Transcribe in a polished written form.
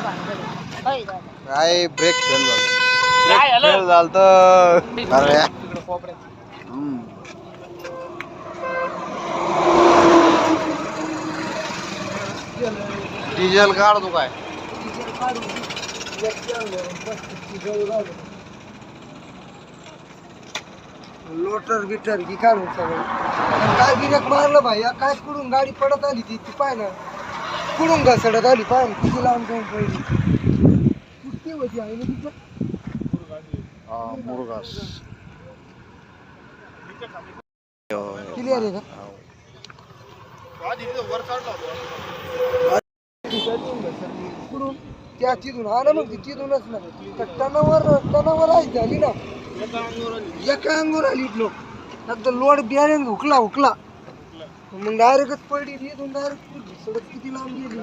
काय brake fail झालं तर अरे डिझेल काढ तू काय लोटर गिटर की काढून सगळं काय गिरक मारलं भाई काय कुठून गाडी पडत आली ती पाय ना कुठून घसडत आली पाय किती लांब जाऊन पडली कुठे होती आहे ना तिथं मुरगास क्लिअर आहे का कुठून त्या तिथून हा ना मग तिथूनच ना टनावर आहे झाली ना एका अंगावर आली लोक आता लोड बियाणे हुकला मग डायरेक्टच पडली इथून डायरेक्ट किती लांब गेली